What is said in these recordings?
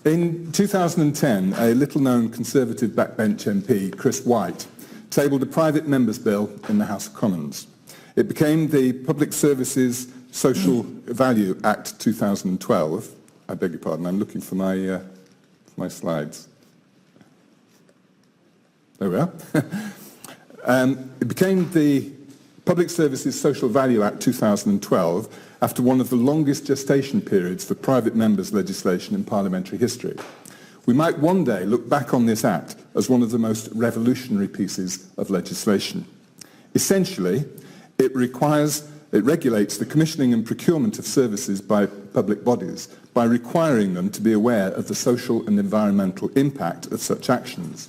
In 2010, a little-known Conservative backbench MP, Chris White, tabled a private member's bill in the House of Commons. It became the Public Services Social Value Act 2012. I beg your pardon, I'm looking for my slides. There we are. It became the Public Services Social Value Act 2012 after one of the longest gestation periods for private members' legislation in parliamentary history. We might one day look back on this act as one of the most revolutionary pieces of legislation. Essentially, it regulates the commissioning and procurement of services by public bodies by requiring them to be aware of the social and environmental impact of such actions.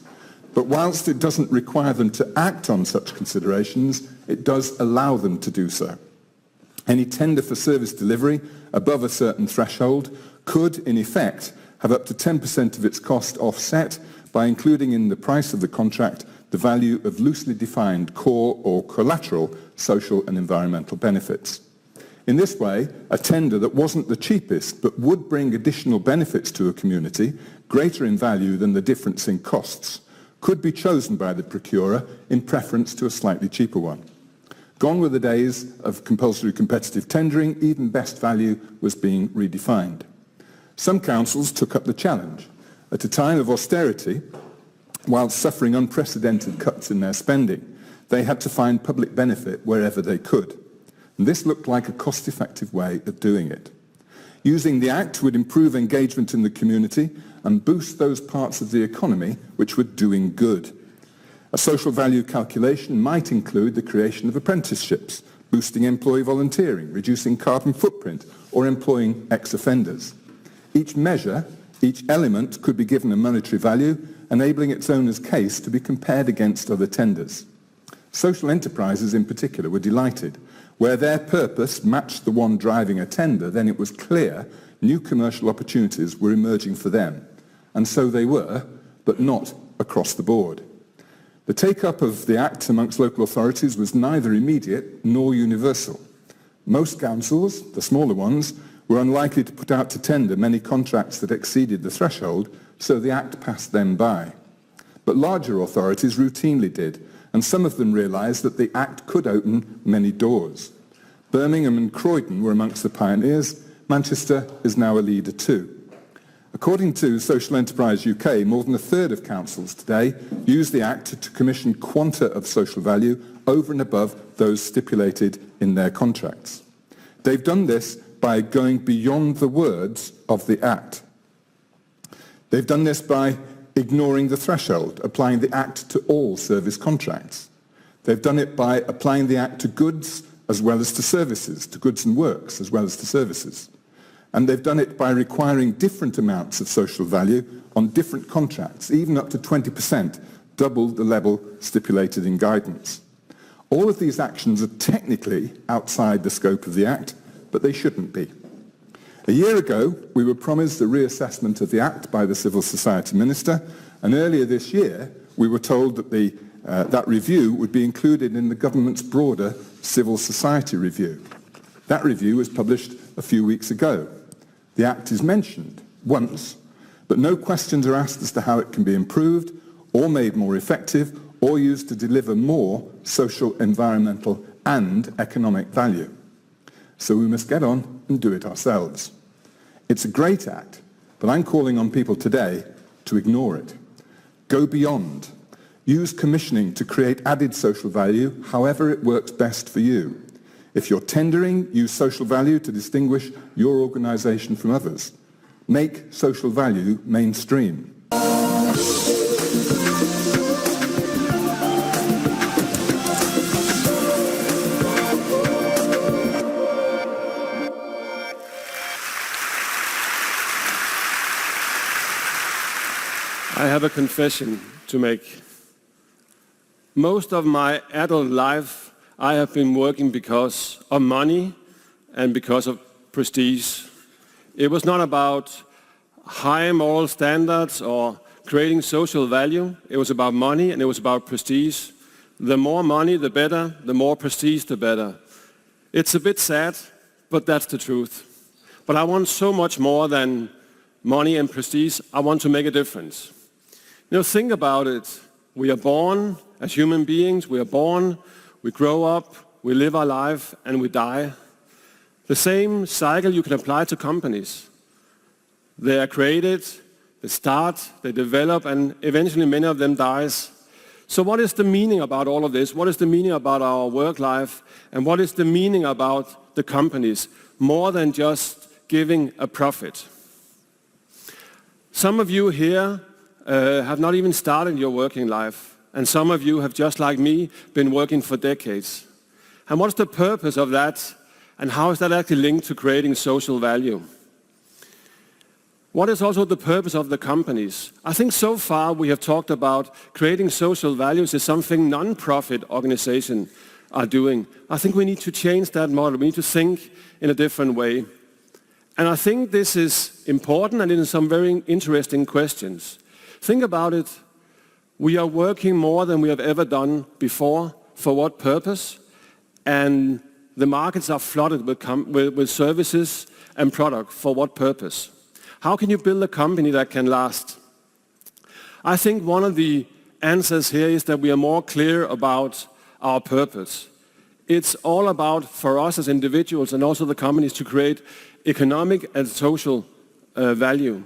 But whilst it doesn't require them to act on such considerations, it does allow them to do so. Any tender for service delivery above a certain threshold could, in effect, have up to 10% of its cost offset by including in the price of the contract the value of loosely defined core or collateral social and environmental benefits. In this way, a tender that wasn't the cheapest but would bring additional benefits to a community, greater in value than the difference in costs, could be chosen by the procurer in preference to a slightly cheaper one. Gone were the days of compulsory competitive tendering, even best value was being redefined. Some councils took up the challenge. At a time of austerity, while suffering unprecedented cuts in their spending, they had to find public benefit wherever they could. And this looked like a cost-effective way of doing it. Using the Act would improve engagement in the community and boost those parts of the economy which were doing good. A social value calculation might include the creation of apprenticeships, boosting employee volunteering, reducing carbon footprint, or employing ex-offenders. Each measure, each element could be given a monetary value, enabling its owner's case to be compared against other tenders. Social enterprises in particular were delighted. Where their purpose matched the one driving a tender, then it was clear new commercial opportunities were emerging for them. And so they were, but not across the board. The take-up of the Act amongst local authorities was neither immediate nor universal. Most councils, the smaller ones, were unlikely to put out to tender many contracts that exceeded the threshold, so the Act passed them by. But larger authorities routinely did, and some of them realised that the Act could open many doors. Birmingham and Croydon were amongst the pioneers. Manchester is now a leader too. According to Social Enterprise UK, more than a third of councils today use the Act to commission quanta of social value over and above those stipulated in their contracts. They've done this by going beyond the words of the Act. They've done this by ignoring the threshold, applying the Act to all service contracts. They've done it by applying the Act to goods as well as to services, to goods and works as well as to services. And they've done it by requiring different amounts of social value on different contracts, even up to 20%, double the level stipulated in guidance. All of these actions are technically outside the scope of the Act, but they shouldn't be. A year ago, we were promised a reassessment of the Act by the Civil Society Minister, and earlier this year, we were told that that review would be included in the government's broader civil society review. That review was published a few weeks ago. The Act is mentioned once, but no questions are asked as to how it can be improved or made more effective or used to deliver more social, environmental and economic value. So we must get on and do it ourselves. It's a great Act, but I'm calling on people today to ignore it. Go beyond. Use commissioning to create added social value however it works best for you. If you're tendering, use social value to distinguish your organisation from others. Make social value mainstream. I have a confession to make. Most of my adult life, I have been working because of money and because of prestige. It was not about high moral standards or creating social value. It was about money and it was about prestige. The more money, the better. The more prestige, the better. It's a bit sad, but that's the truth. But I want so much more than money and prestige, I want to make a difference. Think about it. We are born as human beings, we are born, we grow up, we live our life, and we die. The same cycle you can apply to companies. They are created, they start, they develop, and eventually many of them dies. So what is the meaning about all of this? What is the meaning about our work life? And what is the meaning about the companies? More than just giving a profit. Some of you here have not even started your working life. And some of you have, just like me, been working for decades. And what's the purpose of that? And how is that actually linked to creating social value? What is also the purpose of the companies? I think so far we have talked about creating social values is something non-profit organizations are doing. I think we need to change that model. We need to think in a different way. And I think this is important and it is some very interesting questions. Think about it. We are working more than we have ever done before. For what purpose? And the markets are flooded with services and products. For what purpose? How can you build a company that can last? I think one of the answers here is that we are more clear about our purpose. It's all about, for us as individuals and also the companies, to create economic and social value.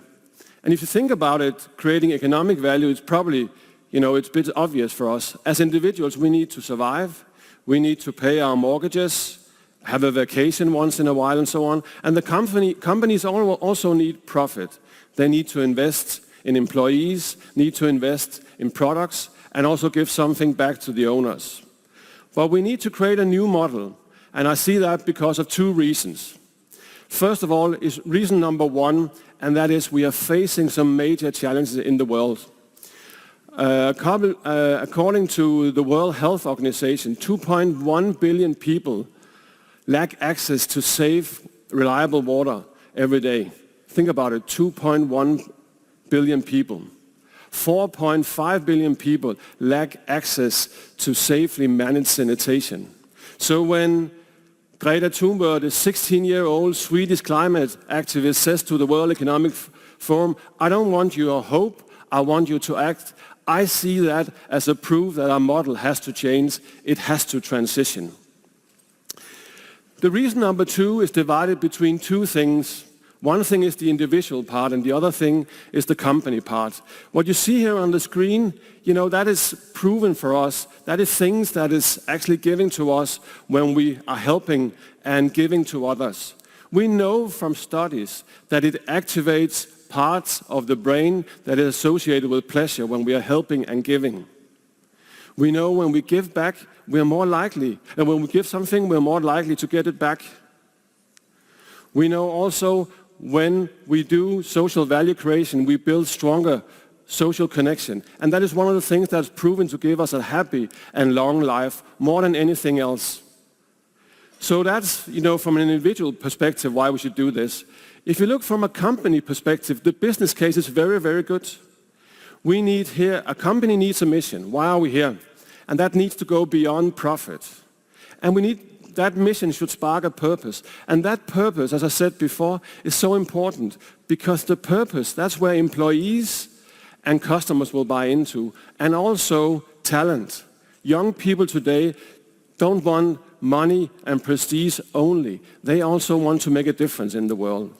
And if you think about it, creating economic value is probably, it's a bit obvious for us. As individuals, we need to survive. We need to pay our mortgages, have a vacation once in a while and so on. And the companies also need profit. They need to invest in employees, need to invest in products, and also give something back to the owners. But we need to create a new model, and I see that because of two reasons. First of all is reason number one, and that is we are facing some major challenges in the world. According to the World Health Organization, 2.1 billion people lack access to safe, reliable water every day. Think about it, 2.1 billion people. 4.5 billion people lack access to safely managed sanitation. So when Greta Thunberg, the 16-year-old Swedish climate activist, says to the World Economic Forum, I don't want your hope, I want you to act, I see that as a proof that our model has to change, it has to transition. The reason number two is divided between two things. One thing is the individual part, and the other thing is the company part. What you see here on the screen, that is proven for us. That is things that is actually given to us when we are helping and giving to others. We know from studies that it activates parts of the brain that is associated with pleasure when we are helping and giving. We know when we give back, we are more likely, and when we give something, we're more likely to get it back. We know also when we do social value creation, we build stronger social connection. And that is one of the things that's proven to give us a happy and long life more than anything else. So that's, from an individual perspective, why we should do this. If you look from a company perspective, the business case is very, very good. We need here, a company needs a mission. Why are we here? And that needs to go beyond profit. And that mission should spark a purpose. And that purpose, as I said before, is so important because the purpose, that's where employees and customers will buy into. And also talent. Young people today don't want money and prestige only. They also want to make a difference in the world.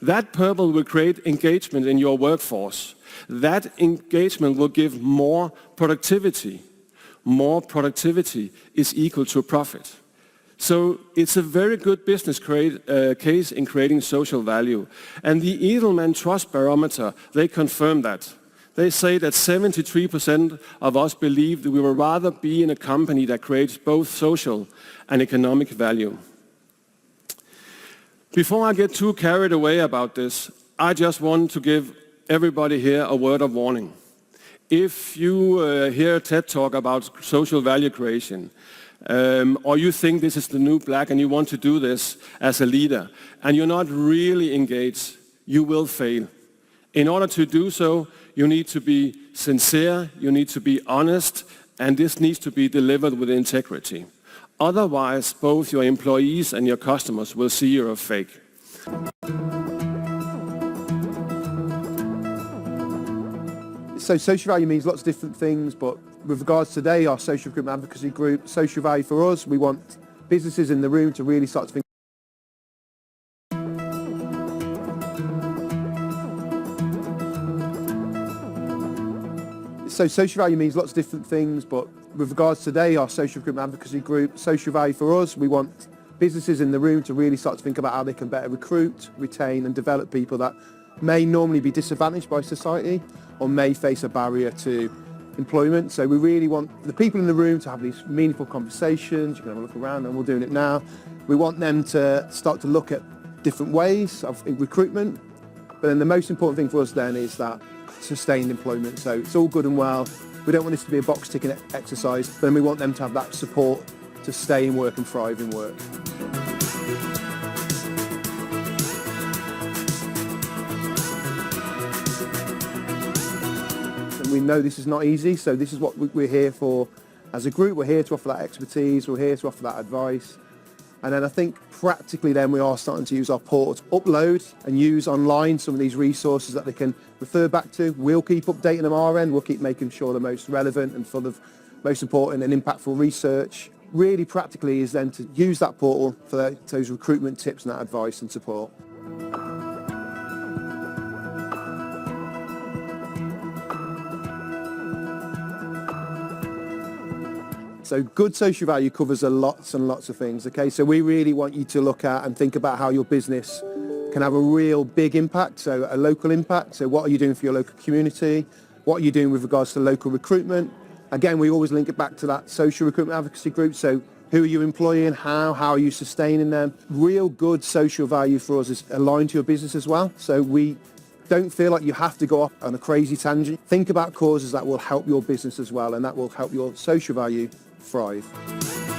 That purpose will create engagement in your workforce. That engagement will give more productivity. More productivity is equal to profit. So it's a very good business case in creating social value. And the Edelman Trust Barometer, they confirm that. They say that 73% of us believe that we would rather be in a company that creates both social and economic value. Before I get too carried away about this, I just want to give everybody here a word of warning. If you hear a TED Talk about social value creation, or you think this is the new black and you want to do this as a leader, and you're not really engaged, you will fail. In order to do so, you need to be sincere, you need to be honest, and this needs to be delivered with integrity. Otherwise, both your employees and your customers will see you're a fake. So social value means lots of different things, but with regards to today, our social recruitment advocacy group, social value for us, we want businesses in the room to really start to think. So social value means lots of different things, but with regards to today, our social recruitment advocacy group, social value for us, we want businesses in the room to really start to think about how they can better recruit, retain and develop people that may normally be disadvantaged by society or may face a barrier to employment. So we really want the people in the room to have these meaningful conversations. You can have a look around and we're doing it now. We want them to start to look at different ways of recruitment. But then the most important thing for us then is that sustained employment. So it's all good and well. We don't want this to be a box ticking exercise, but then we want them to have that support to stay in work and thrive in work. We know this is not easy, so this is what we're here for as a group. We're here to offer that expertise, we're here to offer that advice. And then I think practically then we are starting to use our portal to upload and use online some of these resources that they can refer back to. We'll keep updating them our end, we'll keep making sure they're most relevant and full of most important and impactful research. Really practically is then to use that portal for those recruitment tips and that advice and support. So good social value covers lots and lots of things, okay? So we really want you to look at and think about how your business can have a real big impact, so a local impact. So what are you doing for your local community? What are you doing with regards to local recruitment? Again, we always link it back to that social recruitment advocacy group. So who are you employing? How are you sustaining them? Real good social value for us is aligned to your business as well. So we don't feel like you have to go off on a crazy tangent. Think about causes that will help your business as well, and that will help your social value thrive.